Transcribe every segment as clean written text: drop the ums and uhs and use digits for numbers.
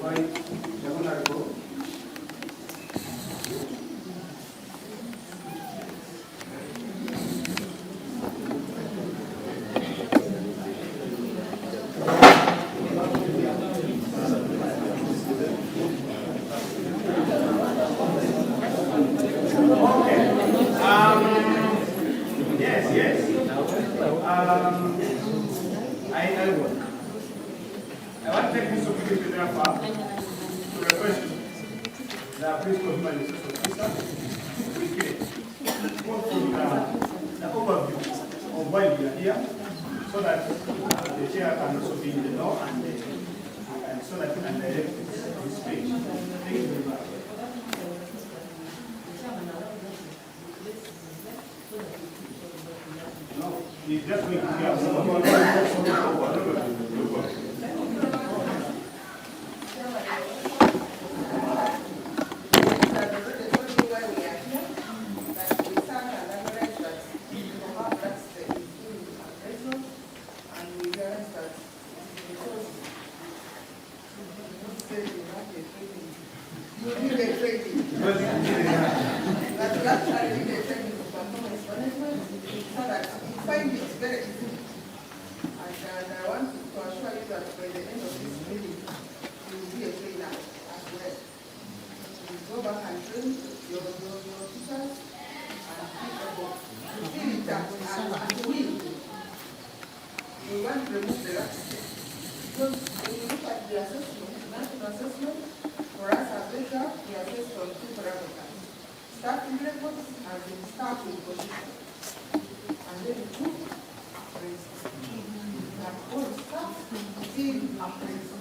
invite the Honorable I want to take this opportunity, therefore, to request the principal human resource officer quickly go through the overview of why we are here, so that the chair can also be in the know and so that we can direct this speech. Thank you very much. No, he's just going to hear more. We want to remove the rest. Because when you look at the assessment, national assessment, for us as data, we assess on two parameters. Starting records and the starting position. And then the two appraisal. And all staff still appraisal.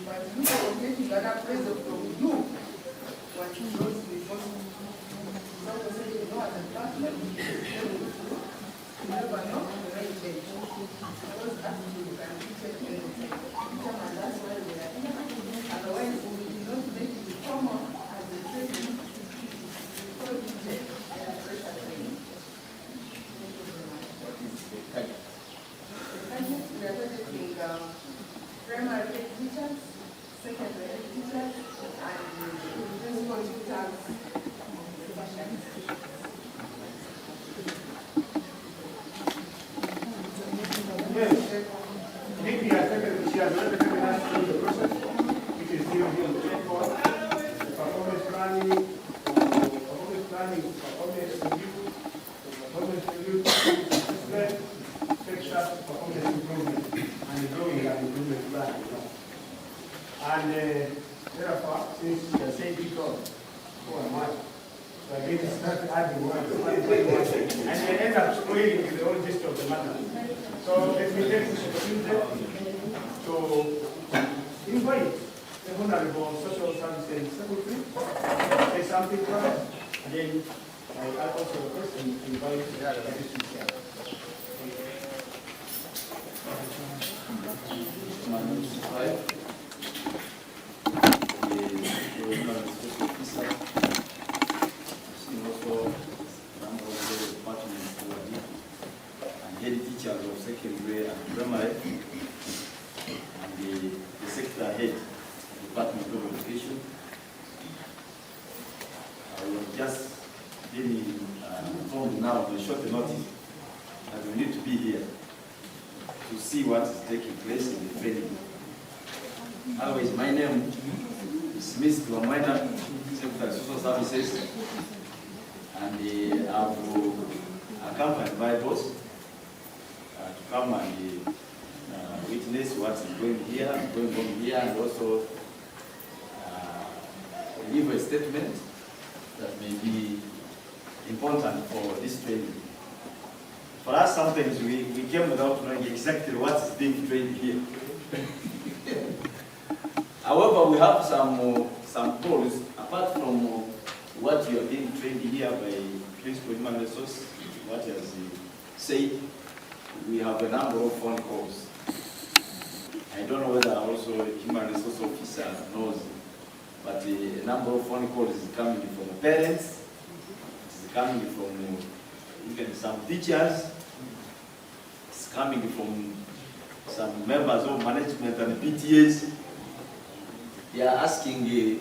But we are getting an appraisal from you what you chose before. So we say you know as a department, you never know the right date. Because actually you can check anything. And that's why we are here. Otherwise we will not make it common as a training. Because we check and pressure training. Thank you. We are targeting primary head teachers, secondary head teachers, and principal tutors. And therefore, since you are saying because, who am I? So I get started adding words, and they end up spoiling the whole gist of the matter. So let me take this opportunity to invite the Honorable Social Services Secretary to say something for us. And then I also request him to invite the BPTC. Head teachers of secondary and primary, and the sector head of the Department of Education. We have just been informed now on a short notice that we need to be here to see what is taking place in the training. Otherwise, my name is Miss Tuamaina, Secretary of Social Services, and I'm accompanied by those to come and witness what is going on here, and also give a statement that may be important for this training. For us, sometimes we came without knowing exactly what is being trained here. However, we have some calls, apart from what you are being trained here by Principal Human Resource, what he has said. We have a number of phone calls. I don't know whether also a human resource officer knows, but a number of phone calls is coming from parents, it's coming from even some teachers, it's coming from some members of management and PTAs. they are asking, you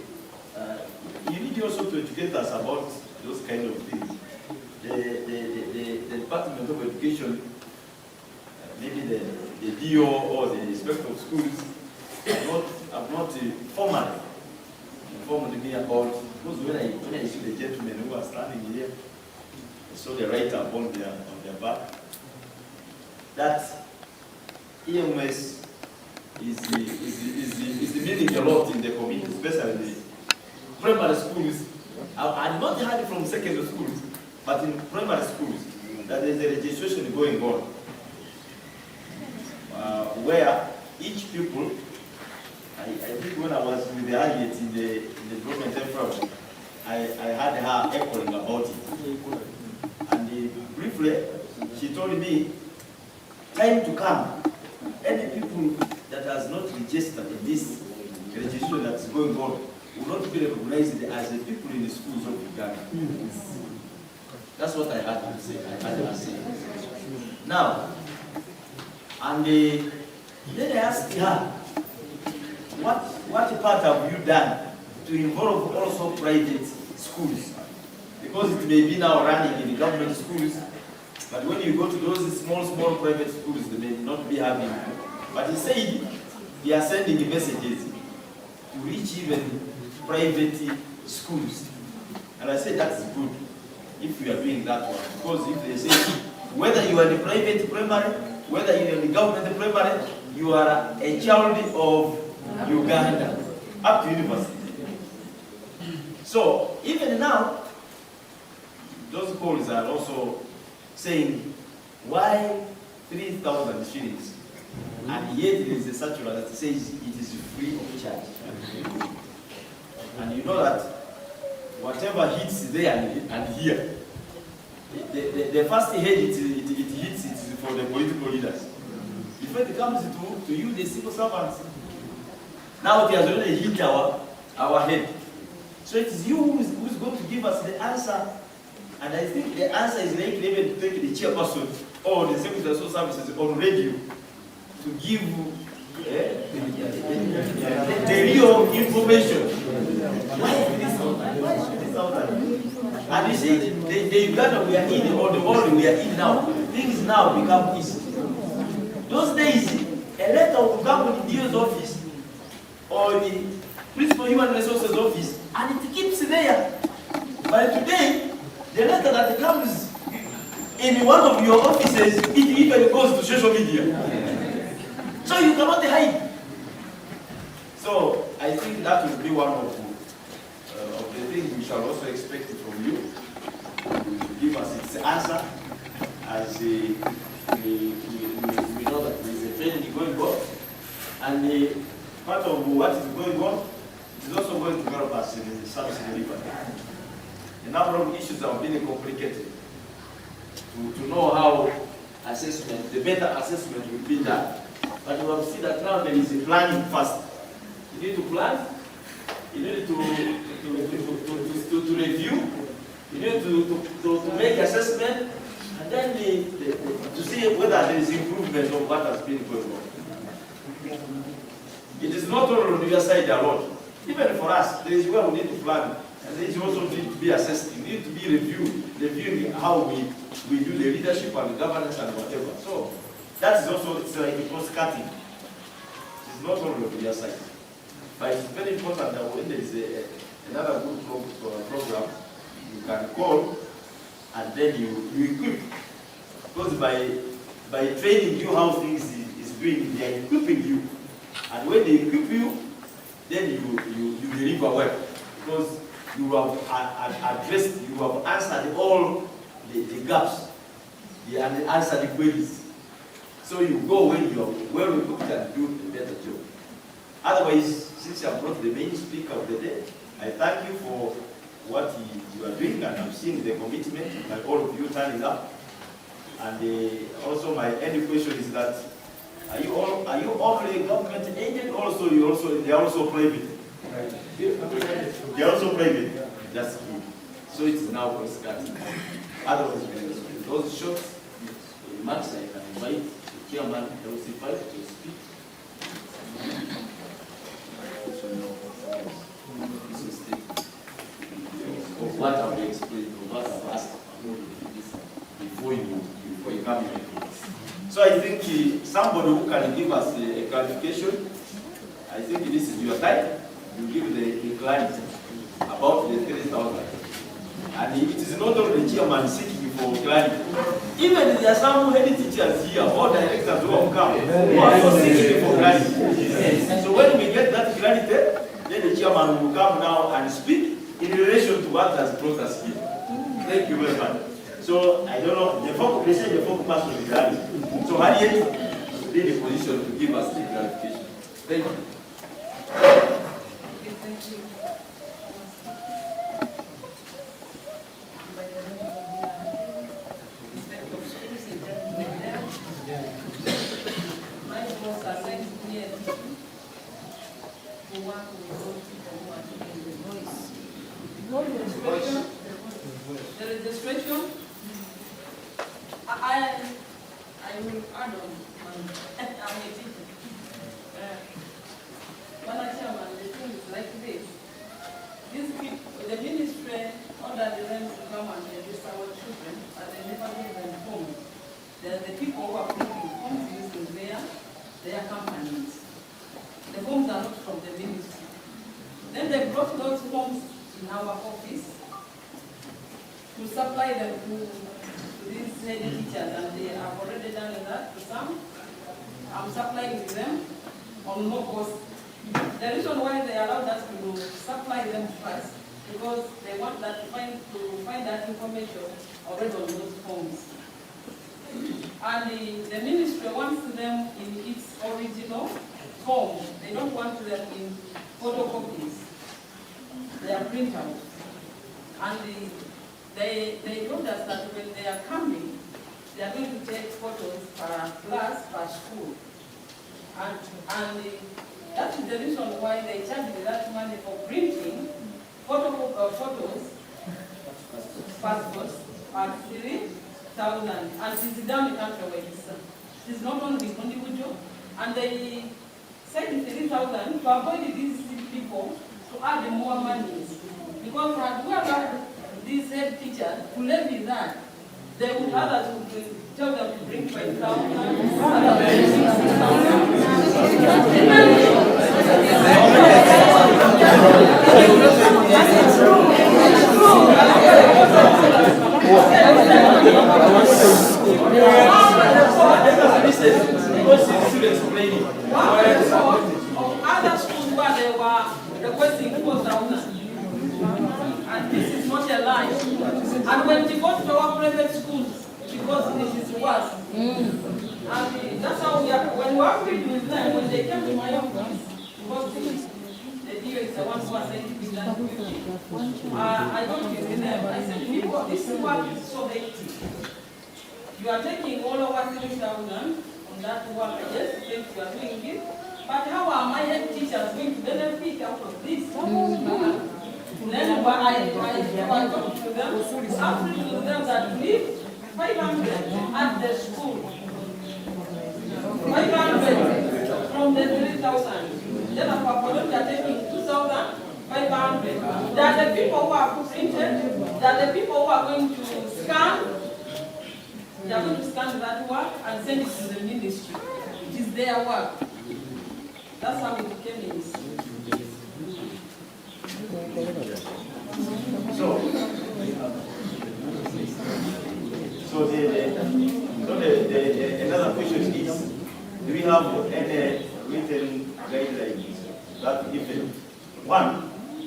need also to educate us about those kind of things. The Department of Education, maybe the DO or the Inspector of Schools, have not formally informed me about, because when I see the gentlemen who are standing here, I saw the write up on their back, that EMS is meaning a lot in the community, especially the primary schools. I not heard it from secondary schools, but in primary schools, that there is a registration going on, where each pupil, I think when I was with the Harriet in the development effort, I had her echoing about it. And briefly, she told me, time to come, any people that has not registered in this registration that is going on will not be recognized as the people in the schools of Uganda. That's what I had to say. I had to say. Now, and then I asked her, what part have you done to involve also private schools? Because it may be now running in the government schools, but when you go to those small private schools, they may not be having. But he said they are sending messages to reach even private schools. And I said that's good if you are doing that one. Because if they say, whether you are in the private primary, whether you are in the government primary, you are a child of Uganda, up to university. So, even now, those calls are also saying, why 3,000 shillings? And yet there is a circular that says it is free of charge. And you know that whatever hits there and here, the first head it hits it is for the political leaders. Before it comes to you, the civil servants, now it has already hit our head. So it is you who is going to give us the answer. And I think the answer is likely even to take the chairperson or the Secretary of Social Services on radio to give the real information. Why this out? And you see, the Uganda we are in, or the world we are in now, things now become easy. Those days, a letter will come to the DO's office or the Principal Human Resources office, and it keeps there. But today, the letter that comes in one of your offices, it even goes to social media. So you cannot hide. So I think that will be one of the things we shall also expect from you, to give us its answer, as we know that there is a training going on, and part of what is going on is also going to help us in the service delivery. A number of issues have been complicated to know how assessment, the better assessment will be done. But you will see that now there is a planning first. You need to plan, you need to review, you need to make assessment, and then to see whether there is improvement of what has been going on. It is not all on your side alone. Even for us, there is where we need to plan, and there is also need to be assessed. You need to be reviewing how we do the leadership and the governance and whatever. So that is also, it's like a cross cutting. It's not all on your side. But it's very important that when there is another good program, you can call and then you equip. Because by training you how things is doing, they are equipping you. And when they equip you, then you deliver well. Because you have addressed, you have answered all the gaps, and answered the queries. So you go when you are well equipped and do a better job. Otherwise, since you have brought the main speaker of the day, I thank you for what you are doing, and I'm seeing the commitment by all of you turning up. And also my end question is that, are you only government agent? Also, they are also private. They are also private. That's good. So it is now cross-cutting. Otherwise, those short remarks, I can invite the chairman LC5 to speak. this mistake of what I've explained, of what I've asked before you come here. So I think somebody who can give us a clarification, I think this is your time. You give the clarity about the 3,000. And it is not only the chairman seeking for clarity. Even there are some head teachers here, or directors who have come, who are also seeking for clarity. So when we get that clarity, then the chairman will come now and speak in relation to what has brought us here. Thank you very much. So I don't know, they say the focus person will be clarity. So Harriet is in a position to give us the clarification. Thank you. Thank you. The registration, I will add on. I'm a teacher. Madam Chairman, the thing is like this. These people, the ministry ordered them to come and register our children, but they never gave them homes. The people who are putting homes using their companies. The homes are not from the ministry. Then they brought those homes in our office to supply them to these head teachers, and they have already done that to some. I'm supplying to them on no cost. The reason why they allowed us to supply them first, because they want that to find that information already on those forms. And the ministry wants them in its original form. They don't want them in photocopies. They are printouts. And they told us that when they are coming, they are going to take photos per class, per school. And that is the reason why they charge that money for printing photos, passports, at 3,000. And it is down the country where it is not only individual. And they said 3,000 to avoid these people to add more money. Because had we allowed these head teachers to levy that, they would others would tell them to bring 5,000, others 6,000. Other schools where they were requesting 4,000. And this is not a lie. And when she goes to our private schools, because this is worse. And that's how we are, when we are meeting with them, when they came to my office, because the deal is the one who was saying to be done. I don't give them. I said, people, this work is so hectic. You are taking all over 3,000 on that work. Yes, think you are doing it. But how are my head teachers going to benefit out of this? Then I talked to them, after to them that leave 500 at the school. 500 from the 3,000. Then apart they are taking 2,500. There are the people who are printed, there are the people who are going to scan. They are going to scan that work and send it to the ministry. It is their work. That's how it became in. So another question is, do we have any written guidelines that if one,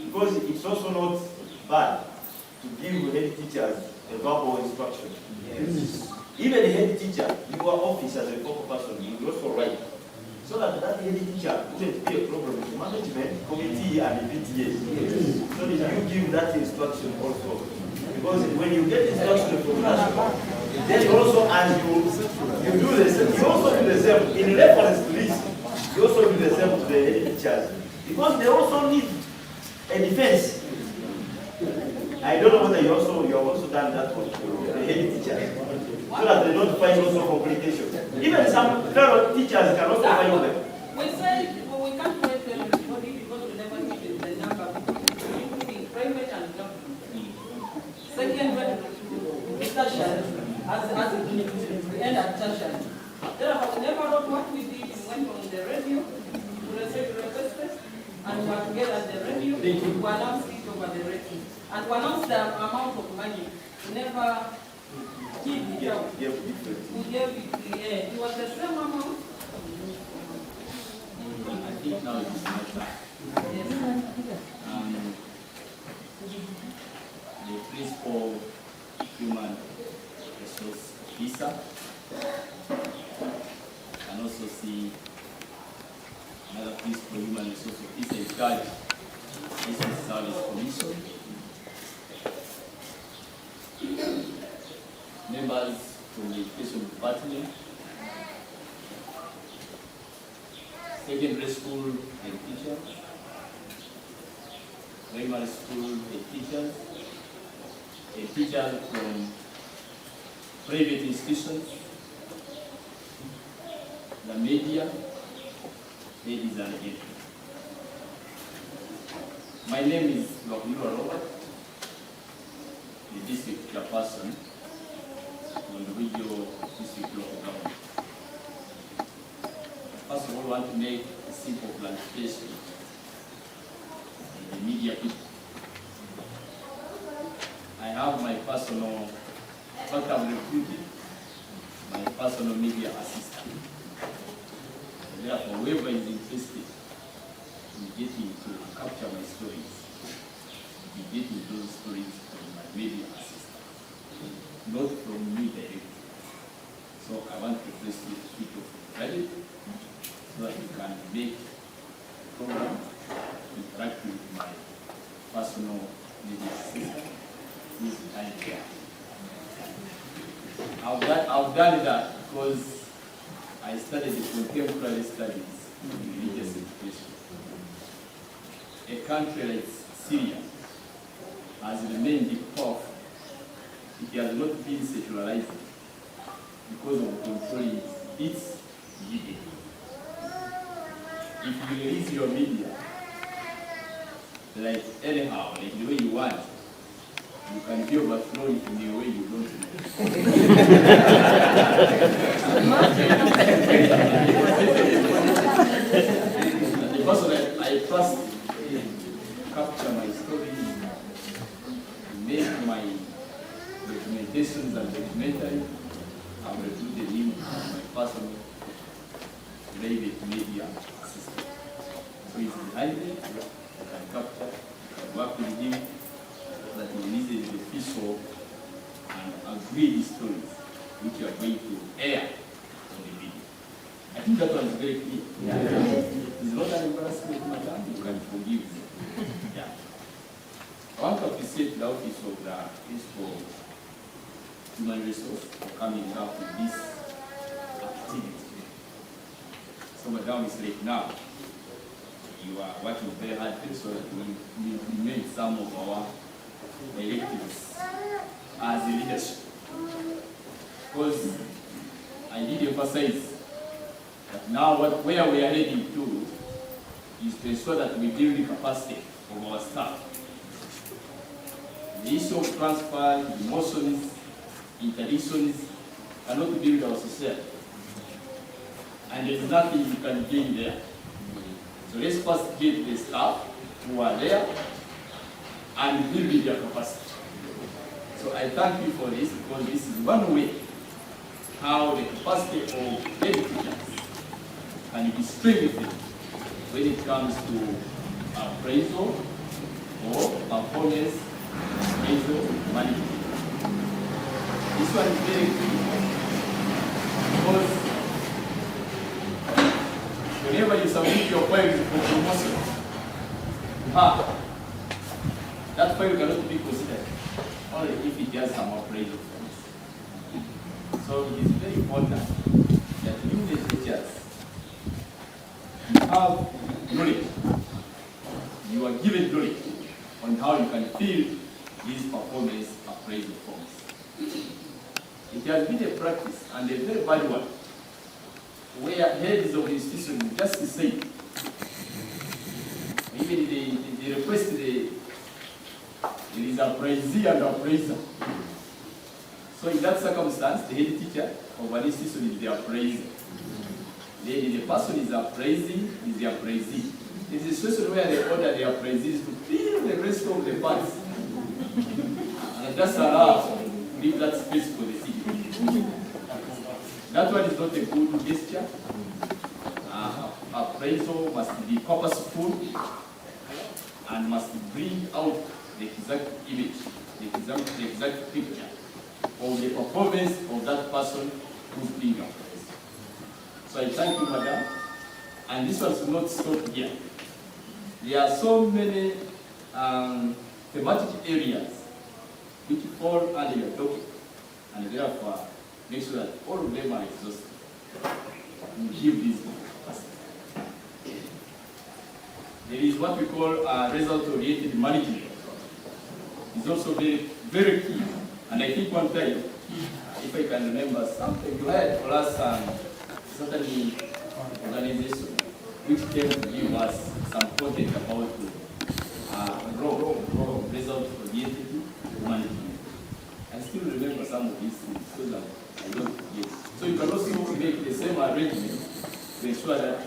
because it's also not bad to give head teachers a verbal instruction. Yes. Even a head teacher, your office as a focal person, you also write. So that head teacher wouldn't be a problem with the management committee and the BPTC. Yes. So that you give that instruction also. Because when you get instruction from national, then you also, as you do the same, you also do the same. In reference to this, you also do the same to the head teachers. Because they also need a defense. I don't know whether you have also done that for the head teachers. So that they don't find also complications. Even some fellow teachers can also find them. We say we can't wait for everybody because we never as we end at tertiary. Therefore, we never wrote what we did. We went on the radio, we received requests, and we were together at the radio to announce it over the radio. And to announce the amount of money, we never give it out. We gave it, it was the same amount. I think now it is my turn. Yes. The principal human resource officer, and also see another principal human resource officer in charge Business Service Commission, members from the education department, secondary school head teachers, primary school head teachers from private institutions, the media, ladies and gentlemen. My name is Dr. Robert, the district chairperson of the regional district local government. First of all, I want to make a simple clarification in the media people. I have my personal, what I've recruited, my personal media assistant. And therefore, whoever is interested in getting to capture my stories, will be getting those stories from my media assistant, not from me directly. So I want to request you to speak of credit, so that you can make a program interactive with my personal media assistant who is behind here. I've done that because I studied the contemporary studies in religious education. A country like Syria has remained powerful. It has not been secularized because of controlling its media. If you release your media, like anyhow, like the way you want, you can be overthrown in the way you don't know. The person that I trust capture my stories, make my documentations and documentary, I will do the name of my personal private media assistant. So he's behind me, I can capture, I can work with him, that he releases the official and agree the stories which you are going to air on the video. I think that one is very clear. Yeah. It's not an embarrassment, madam, you can forgive me. Yeah. I want to appreciate the office of the principal human resource for coming up with this activity. So madam is late now. You are working very hard so that we made some of our electives as a leadership. Because I did emphasize that now where we are heading to is to ensure that we build the capacity of our staff. The issue of transfer, emotions, interdictions cannot build our society. And there's nothing you can gain there. So let's first get the staff who are there and build their capacity. So I thank you for this because this is one way how the capacity of head teachers can be strengthened when it comes to appraisal or performance appraisal management. This one is very critical because whenever you submit your file for promotion, that file cannot be considered only if it has some appraisal forms. So it is very important that you, the teachers, you have knowledge. You are given knowledge on how you can fill these performance appraisal forms. It has been a practice and a very bad one, where heads of institutions just say, even they request there is appraisee and appraiser. So in that circumstance, the head teacher of an institution is the appraiser. Then the person is appraising is the appraisee. It is a situation where they order the appraisees to fill the rest of the parts. And just allow, leave that space for the teacher. That one is not a good gesture. Appraisal must be purposeful and must bring out the exact image, the exact picture of the performance of that person who's being appraised. So I thank you, madam. And this was not stopped here. There are so many thematic areas which fall under your topic, and therefore make sure that all of them are exhausted. You give these. There is what we call result-oriented management. It's also very, very key. And I think one time, if I can remember something, you had for us certain organization which came to give us some content about result-oriented management. I still remember some of these things so that I don't forget. So you can also make the same arrangement to ensure that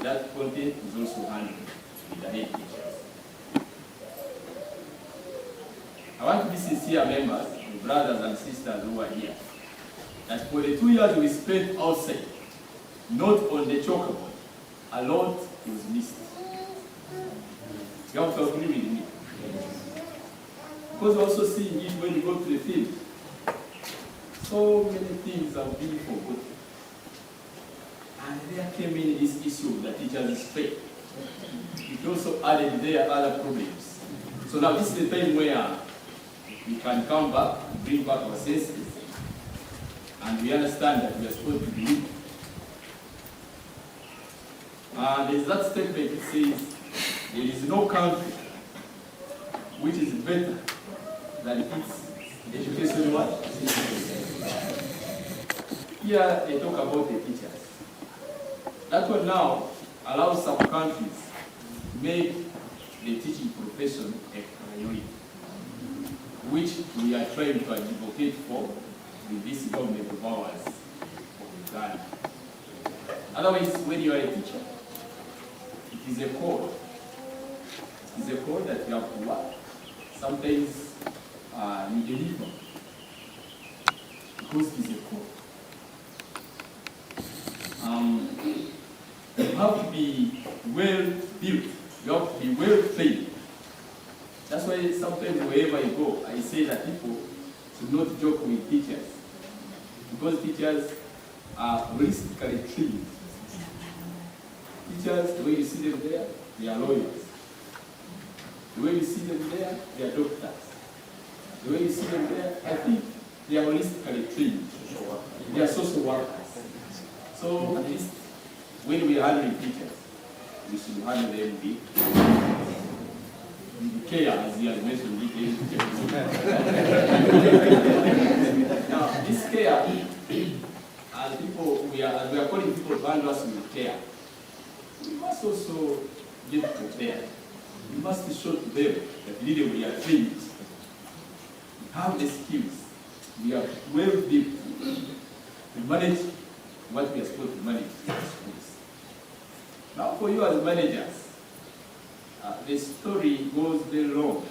that content is also handled with the head teachers. I want to be sincere members, brothers and sisters who are here, that for the 2 years we spent outside, not on the chalkboard, a lot was missed. You have to agree with me. Because also seeing it when you go to the field, so many things are being forgotten. And there came in this issue that teachers straight. It also added there other problems. So now this is the time where we can come back, bring back our senses, and we understand that we are supposed to believe. And there's that statement that says, there is no country which is better than its education what? Here they talk about the teachers. That one now allows some countries to make the teaching profession a priority, which we are trying to advocate for with this government of ours of Ghana. Otherwise, when you are a teacher, it is a code. It is a code that you have to work. Sometimes you deliver because it is a code. You have to be well built. You have to be well trained. That's why sometimes wherever you go, I say that people should not joke with teachers, because teachers are holistically trained. Teachers, the way you see them there, they are lawyers. The way you see them there, they are doctors. The way you see them there, I think they are holistically trained. They are social workers. So at least when we are handling teachers, we should handle them with care, as you have mentioned. Now, this care, as we are calling people to handle us with care, we must also get prepared. We must show to them that really we are trained. We have the skills. We are well built to manage what we are supposed to manage in the schools. Now for you as managers, the story goes very long,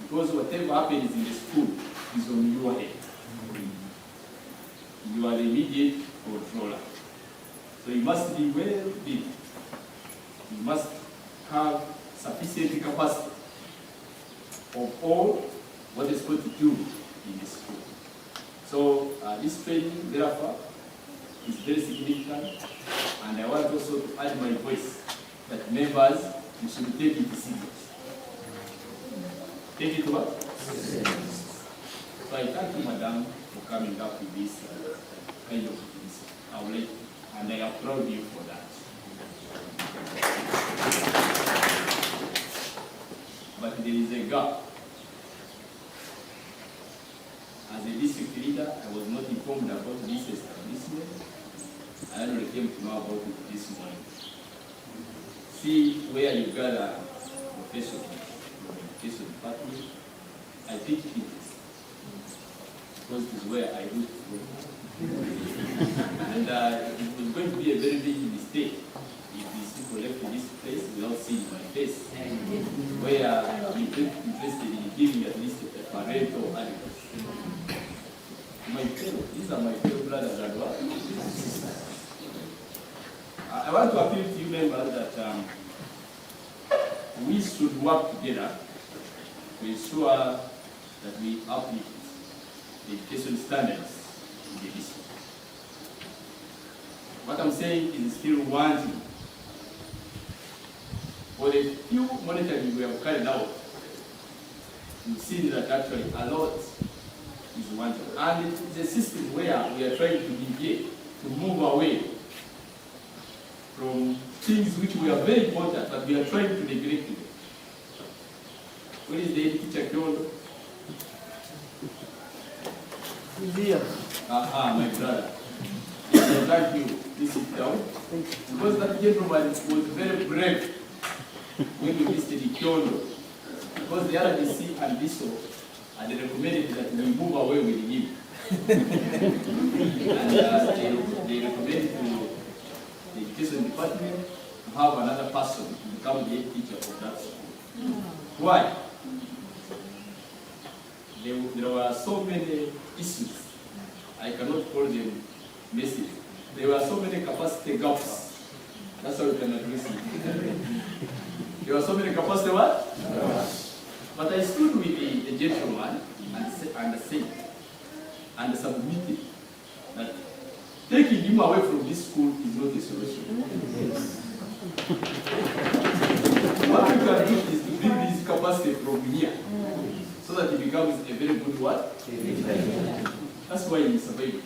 because whatever happens in the school is on your head. You are the immediate controller. So you must be well built. You must have sufficient capacity of all what is supposed to do in the school. So this training, therefore, is very significant, and I want also to add my voice that members, you should take it serious. Take it what? So I thank you, madam, for coming up with this kind of outlet, and I applaud you for that. But there is a gap. As a district leader, I was not informed about this establishment. I only came to know about it this morning. See where you gather professionals from the education department. I think it is. because it is where I root from. And it was going to be a very big mistake if these people left this place without seeing my face, where we get interested in giving at least a parental adequacy. These are my fellow brothers and sisters. I want to appeal to you members that we should work together to ensure that we uplift the education standards in the district. What I'm saying is still wanting. For the few monitoring we have carried out, we've seen that actually a lot is wanted. And it's a system where we are trying to deviate, to move away from things which we are very important, but we are trying to neglect them. Where is the head teacher Kyondo? Here. My brother. Thank you. Please sit down. Because that gentleman was very brave when we visited Kyondo. Because the RDC and DISO had recommended that we move away with him. And they recommended to the education department to have another person to become the head teacher of that school. Why? There were so many issues. I cannot call them messes. There were so many capacity gaps. That's how we can address it. There were so many capacity what? But I stood with the gentleman and said and submitted that taking him away from this school is not a solution. What we can do is to build his capacity from here so that he becomes a very good what? That's why he survived.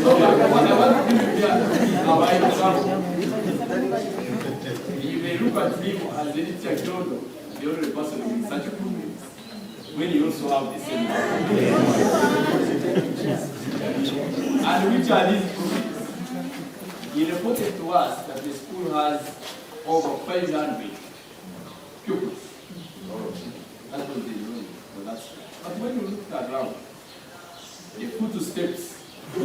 So what I want to do here is our example. You may look at him as the teacher Kyondo, the only person with such improvements, when you also have the same. And which are these improvements? He reported to us that the school has over 500 pupils. That was the rule for that school. But when you look around, the footsteps it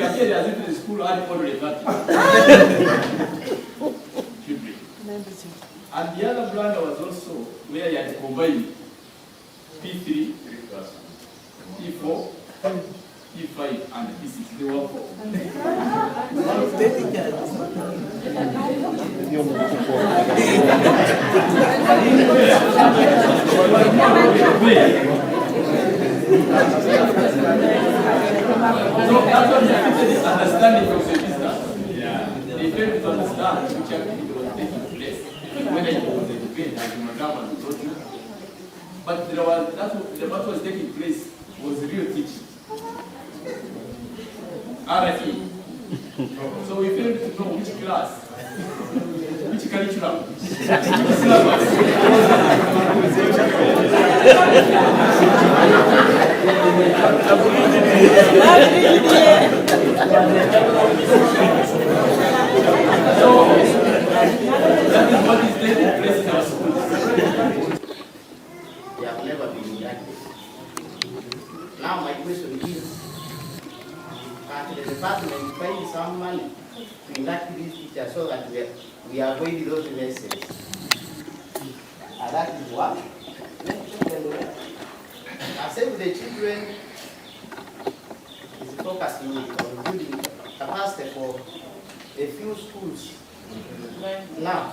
appeared as if the school had already and the other brand was also where you had combined P3, P4, P5, and P6. They were 4. So that's what the understanding of the business. They failed to understand which activity was taking place, whether it was a debate like Madame and Roger. But what was taking place was real teaching. RFE. So we failed to know which class, which curriculum, which syllabus. So that is what is taking place in our schools. They have never been elected. Now my question is, can the department find some money to elect these teachers so that we avoid those messes? And that is what? Save the children is focusing on building capacity for a few schools. Now,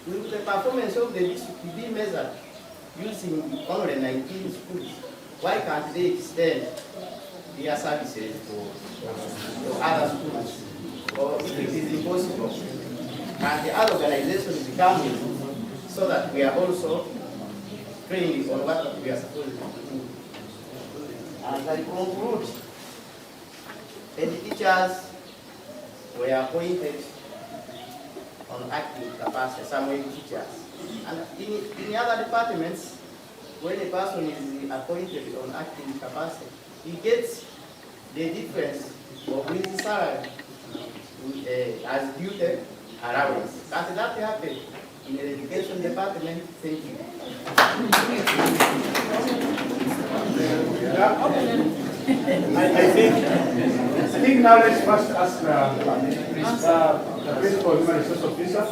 with the performance of the district to be measured using only 19 schools, why can't they extend their services to other schools? Or if it is impossible, and the other organizations becoming so that we are also trained on what we are supposed to do. And I conclude, the teachers were appointed on active capacity, some teachers. And in other departments, when a person is appointed on active capacity, he gets the difference of with salary as duty allowance. But that happened in the education department. Thank you. I think now let's first ask the principal human resource officer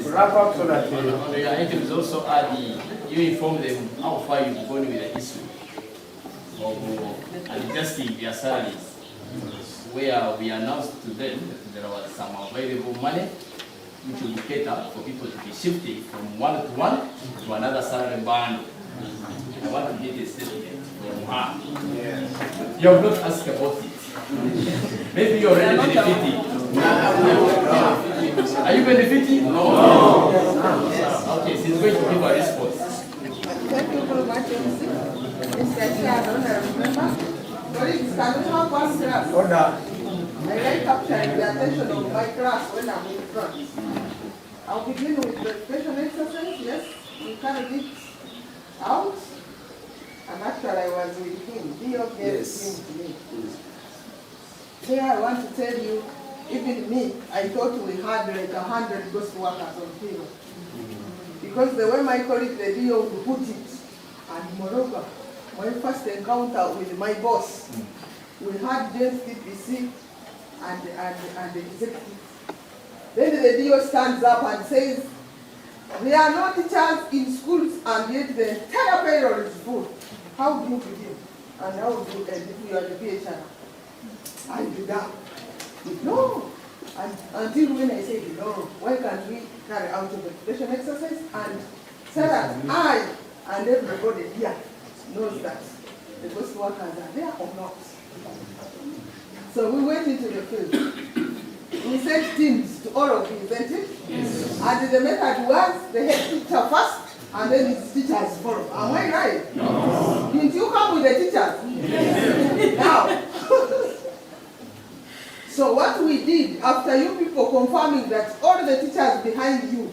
to wrap up so that the items also add you inform them how far you've gone with the issue of adjusting their salaries, where we announced to them that there was some available money which will cater for people to be shifted from one to one to another salary band. I want to get a statement from her. Yes. You have not asked about it. Maybe you're already benefiting. Are you benefiting? No. Okay, she's going to give a response. Thank you very much, MC. Mr. Chair, I don't remember. Colleagues, can we have one class? order. I like capturing the attention of my class when I'm in front. I'll begin with the special exercise. Yes, we carried it out. And actually I was with him. Dio gave him to me. Here I want to tell you, even me, I thought we had like 100 ghost workers on field. Because the way my colleague, the Dio, would put it, and moreover, my first encounter with my boss, we had just BPTC and executive. Then the Dio stands up and says, there are no teachers in schools and yet the entire payroll is full. How do you begin? And how do you end if you are the PHR? I do that. No. And until when I say, no, why can't we carry out the education exercise and so that I and everybody here knows that the ghost workers are there or not. So we went into the field. We sent teams to all of you, isn't it? Yes. And the method was the head teacher first, and then his teachers follow. Am I right? No. Didn't you come with the teachers? Yes. Now, so what we did, after you people confirming that all the teachers behind you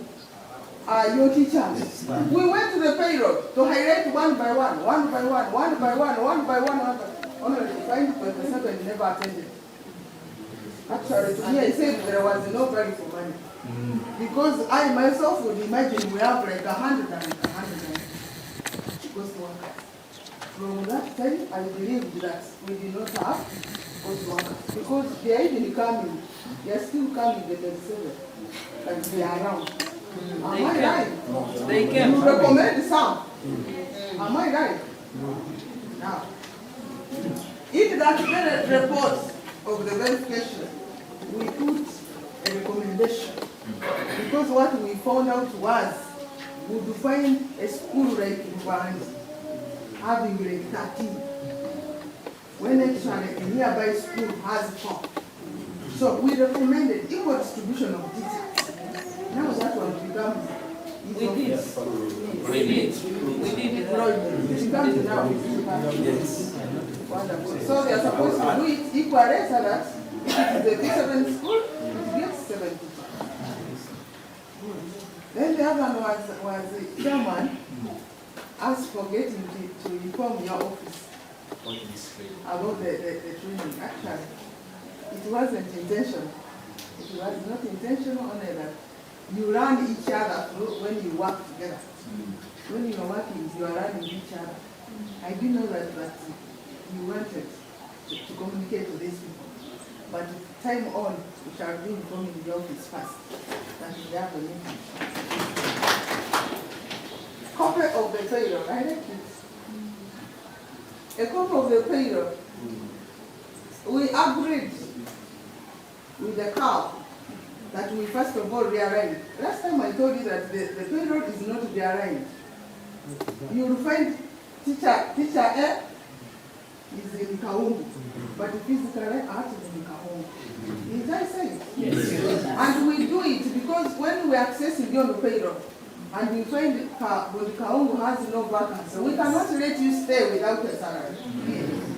are your teachers, we went to the payroll to highlight one by one, one by one, one by one, one by one, one by one. Only 5.7 never attended. Actually, to me, I said there was no value for money. Because I myself would imagine we have like 100 and 100 ghost workers. From that time, I believed that we did not have ghost workers. Because they are even coming. They are still coming the 27. Like they are around. Am I right? They came. You recommend some. Am I right? Now, in that very report of the verification, we put a recommendation. Because what we found out was, we would find a school like Rwanda having like 13. When actually a nearby school has 4. So we recommended equal distribution of teachers. Now that one becomes We did. We did it. it becomes now. Yes. Wonderful. So they are supposed to do it equally so that if it is a B7 school, it gets 70. Then the other one was the chairman asked for getting to inform your office about the training. Actually, it wasn't intentional. It was not intentional, only that you learn each other when you work together. When you are working, you are learning each other. I didn't know that you wanted to communicate to these people. But time on, we shall be informing the office first. That we have a meeting. Copy of the payroll, I like this. A copy of the payroll. We agreed with the cow that we first of all realigned. Last time I told you that the payroll is not realigned. You will find teacher A is in Kaungu, but physically art is in Kaungu. Did I say it? Yes. And we do it because when we access the payroll and we find Kaungu has no vacancy, we cannot let you stay without a salary.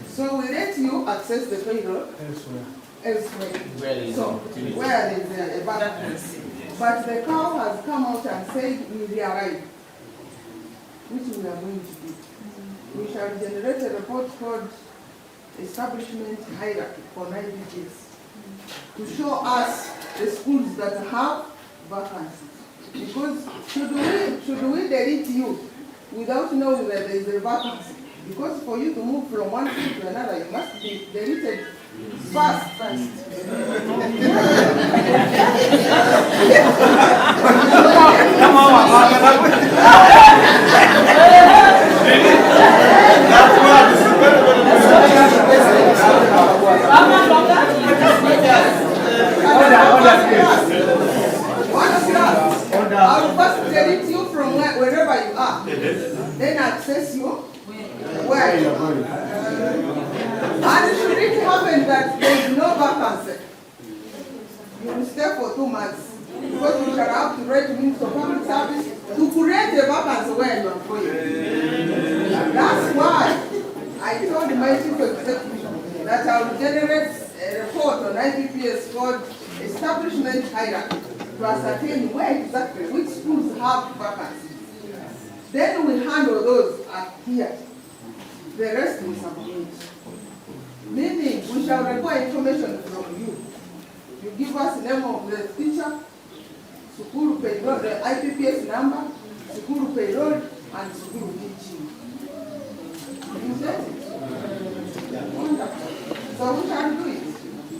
So we let you access the payroll elsewhere. Where there is a vacancy. But the cow has come out and said we realigned, which we are going to do. We shall generate a report called establishment hierarchy for 90 days to show us the schools that have vacancies. Because should we delete you without knowing that there is a vacancy? Because for you to move from one school to another, you must be deleted first. I'll first delete you from wherever you are, then access you where you are. And should it happen that there is no vacancy, you will stay for 2 months, because we shall have to write means of public service to create a vacancy where you are going. That's why I told my chief executive that I will generate a report on IPPS called Establishment Hierarchy to ascertain where exactly which schools have vacancies. Then we handle those up here. The rest we submit. Meaning we shall require information from you. You give us the name of the teacher, school payroll, the IPPS number, school payroll, and school teaching. You get it? Wonderful. So we shall do it.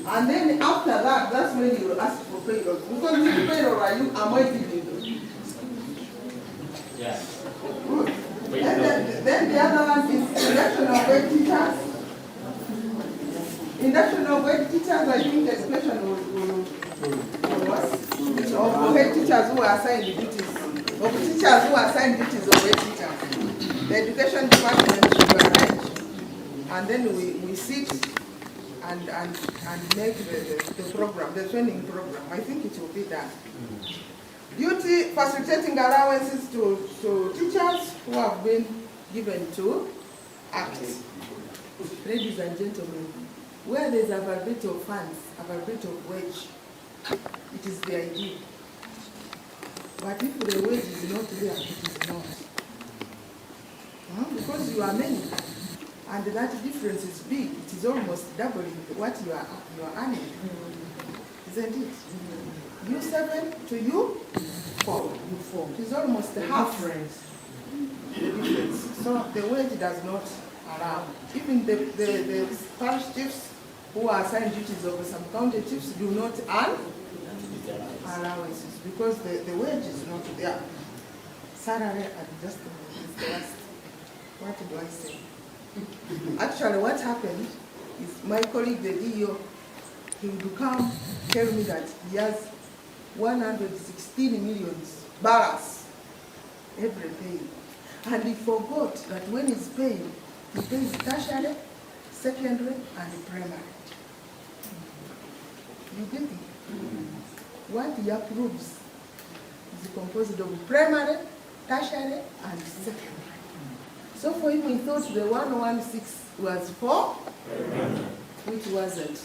And then after that, that's when you will ask for payroll. Because which payroll are you avoiding? Yeah. Good. Then the other one is induction of head teachers. Induction of head teachers, I think the question will of head teachers who are assigned duties, of teachers who are assigned duties of head teachers. The education department should arrange, and then we sit and make the program, the training program. I think it will be done. Duty facilitating allowances to teachers who have been given to act. Ladies and gentlemen, where there is availability of funds, availability of wage, it is the idea. But if the wage is not there, it is not. Because you are many, and that difference is big. It is almost doubling what you are earning, isn't it? You 7 to you 4. You 4. It is almost half the difference. So the wage does not allow. Even the parish chiefs who are assigned duties of some county chiefs do not earn allowances because the wage is not there. Salary adjustment is the last. What do I say? Actually, what happened is my colleague, the DEO, he would come tell me that he has 116 million balance every day. And he forgot that when he's paying, he pays tertiary, secondary, and primary. You get it? What he approves is composed of primary, tertiary, and secondary. So for him, he thought the 116 was for, which wasn't.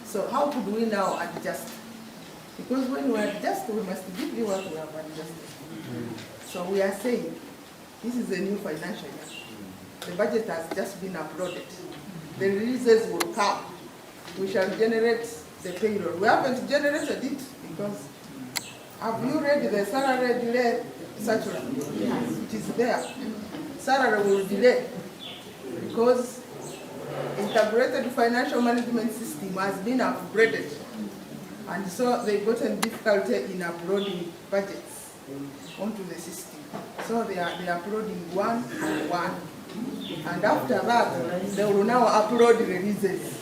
So how could we now adjust? Because when we adjust, we must give you what we have adjusted. So we are saying, this is a new financial year. The budget has just been uploaded. The releases will come. We shall generate the payroll. We haven't generated it because, have you read the salary delay circular? Yes. It is there. Salary will delay because integrated financial management system has been upgraded. And so they've gotten difficulty in uploading budgets onto the system. So they are uploading one by one. And after that, they will now upload releases.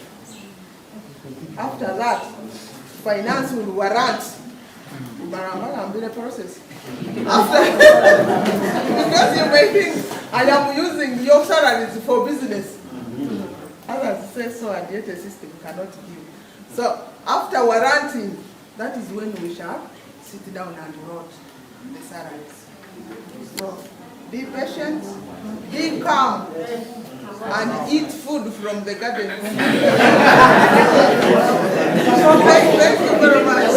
After that, finance will warrant the process. After, because you may think I am using your salaries for business. Others say so, and yet the system cannot give. So after warranting, that is when we shall sit down and write the salaries. So be patient, be calm, and eat food from the garden. So thank you very much.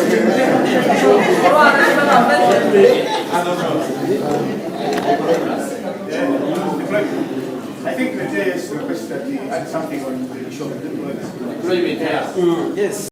Chair requests that he add something on the issue of employment. Employment, yeah. Yes.